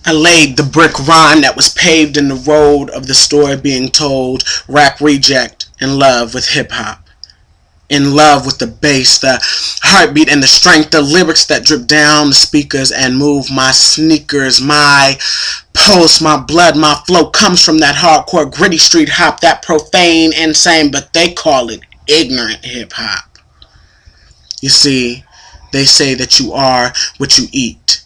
I laid the brick rhyme that was paved in the road of the story being told. Rap reject, in love with hip hop. In love with the bass, the heartbeat and the strength, the lyrics that drip down the speakers and move my sneakers, my pulse, my blood, my flow comes from that hardcore gritty street hop, that profane, insane, but they call it ignorant hip hop. You see, they say that you are what you eat.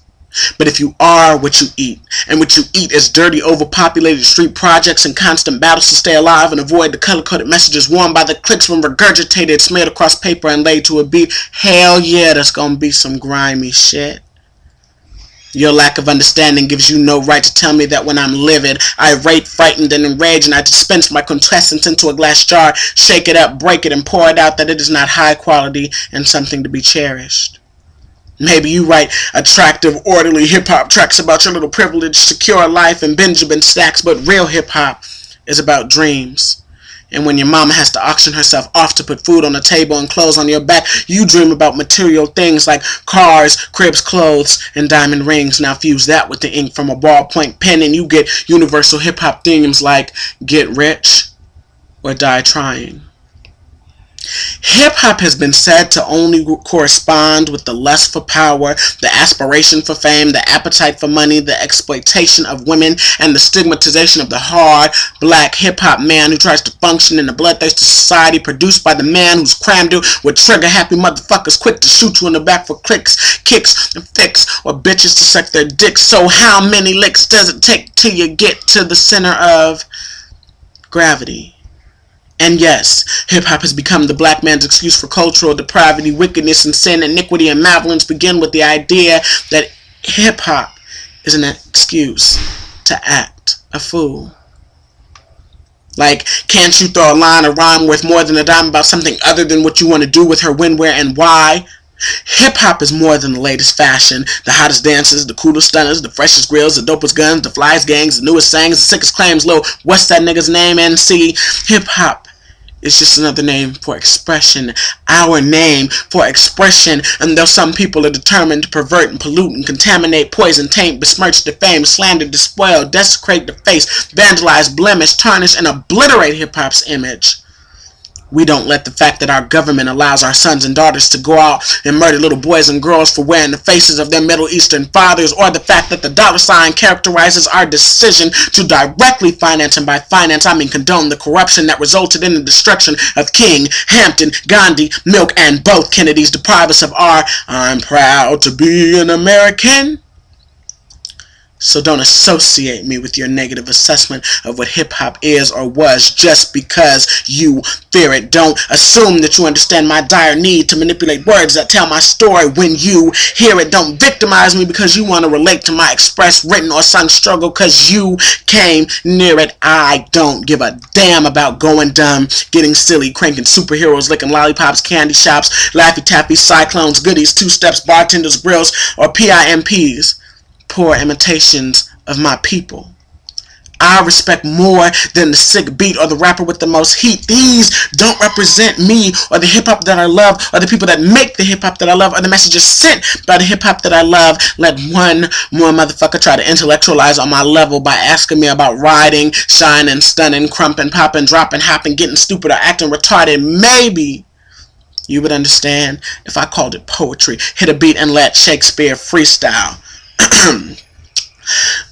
But if you are what you eat, and what you eat is dirty, overpopulated street projects and constant battles to stay alive and avoid the color-coded messages worn by the clicks when regurgitated, smeared across paper and laid to a beat, hell yeah, that's gonna be some grimy shit. Your lack of understanding gives you no right to tell me that when I'm livid, irate, frightened, and enraged, and I dispense my quintessence into a glass jar, shake it up, break it, and pour it out, that it is not high quality and something to be cherished. Maybe you write attractive, orderly hip-hop tracks about your little privileged, secure life and Benjamin stacks, but real hip-hop is about dreams. And when your mama has to auction herself off to put food on the table and clothes on your back, you dream about material things like cars, cribs, clothes, and diamond rings. Now fuse that with the ink from a ballpoint pen and you get universal hip-hop themes like get rich or die trying. Hip-hop has been said to only correspond with the lust for power, the aspiration for fame, the appetite for money, the exploitation of women, and the stigmatization of the hard, black hip-hop man who tries to function in a bloodthirsty society produced by the man who's crammed it with trigger-happy motherfuckers quick to shoot you in the back for clicks, kicks, and fix, or bitches to suck their dicks. So how many licks does it take till you get to the center of gravity? And yes, hip-hop has become the black man's excuse for cultural depravity, wickedness, and sin. Iniquity and malevolence begin with the idea that hip-hop is an excuse to act a fool. Like, can't you throw a line or rhyme worth more than a dime about something other than what you want to do with her, when, where, and why? Hip-hop is more than the latest fashion, the hottest dances, the coolest stunners, the freshest grills, the dopest guns, the flyest gangs, the newest sayings, the sickest claims, low, what's that nigga's name, NC? Hip-hop is just another name for expression, our name for expression, and though some people are determined to pervert and pollute and contaminate, poison, taint, besmirch, defame, slander, despoil, desecrate, deface, vandalize, blemish, tarnish, and obliterate hip-hop's image, we don't let the fact that our government allows our sons and daughters to go out and murder little boys and girls for wearing the faces of their Middle Eastern fathers, or the fact that the dollar sign characterizes our decision to directly finance, and by finance I mean condone, the corruption that resulted in the destruction of King, Hampton, Gandhi, Milk, and both Kennedys, deprive us of our I'm proud to be an American. So don't associate me with your negative assessment of what hip-hop is or was just because you fear it. Don't assume that you understand my dire need to manipulate words that tell my story when you hear it. Don't victimize me because you want to relate to my expressed, written, or sung struggle because you came near it. I don't give a damn about going dumb, getting silly, cranking superheroes, licking lollipops, candy shops, Laffy Taffy, cyclones, goodies, two-steps, bartenders, grills, or PIMPs. Poor imitations of my people. I respect more than the sick beat or the rapper with the most heat. These don't represent me or the hip-hop that I love or the people that make the hip-hop that I love or the messages sent by the hip-hop that I love. Let one more motherfucker try to intellectualize on my level by asking me about riding, shining, stunning, crumping, popping, dropping, hopping, getting stupid, or acting retarded. Maybe you would understand if I called it poetry, hit a beat and let Shakespeare freestyle.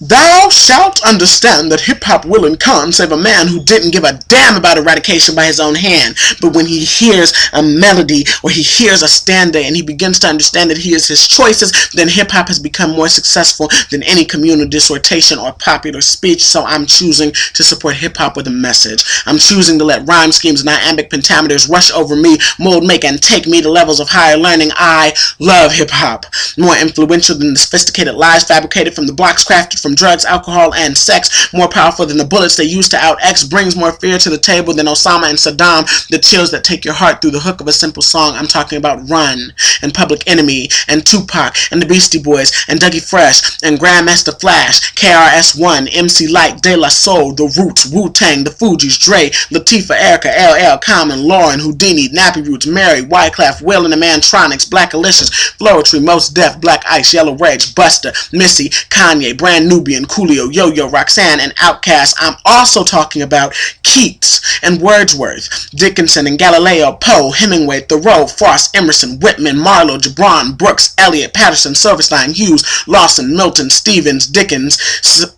Thou shalt understand that hip-hop will and can't save a man who didn't give a damn about eradication by his own hand. But when he hears a melody or he hears a stanza and he begins to understand that he is his choices, then hip-hop has become more successful than any communal dissertation or popular speech. So I'm choosing to support hip-hop with a message. I'm choosing to let rhyme schemes and iambic pentameters rush over me, mold, make, and take me to levels of higher learning. I love hip-hop. More influential than the sophisticated lies fabricated from the blocks crafted from drugs, alcohol, and sex. More powerful than the bullets they use to out-X. Brings more fear to the table than Osama and Saddam. The chills that take your heart through the hook of a simple song. I'm talking about Run, and Public Enemy, and Tupac, and the Beastie Boys, and Dougie Fresh, and Grandmaster Flash, KRS-One, MC Light, De La Soul, The Roots, Wu-Tang, The Fugees, Dre, Latifah, Erica, LL, Common, Lauren, Houdini, Nappy Roots, Mary, Wyclef, Will and the Mantronics, Black Alicious, Floetry, Mos Def, Black Ice, Yellow Rage, Busta, Missy, Kanye, Kanye, Brand Nubian, Coolio, Yo-Yo, Roxanne, and Outkast. I'm also talking about Keats and Wordsworth, Dickinson and Galileo, Poe, Hemingway, Thoreau, Frost, Emerson, Whitman, Marlowe, Gibran, Brooks, Eliot, Patterson, Silverstein, Hughes, Lawson, Milton, Stevens, Dickens,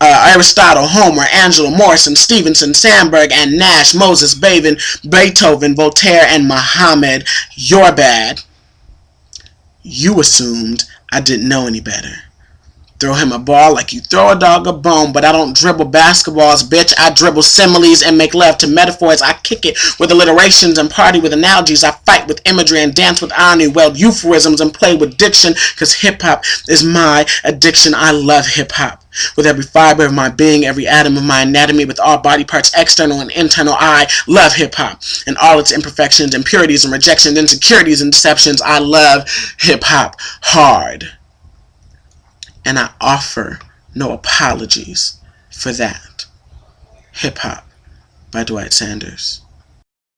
Aristotle, Homer, Angela, Morrison, Stevenson, Sandberg, and Nash, Moses, Beethoven, Voltaire, and Muhammad. You're bad. You assumed I didn't know any better. Throw him a ball like you throw a dog a bone, but I don't dribble basketballs, bitch. I dribble similes and make love to metaphors. I kick it with alliterations and party with analogies. I fight with imagery and dance with irony, weld euphemisms and play with diction, because hip-hop is my addiction. I love hip-hop. With every fiber of my being, every atom of my anatomy, with all body parts, external and internal, I love hip-hop. And all its imperfections, impurities and rejections, insecurities and deceptions, I love hip-hop hard. And I offer no apologies for that. Hip Hop by Dwight Sanders.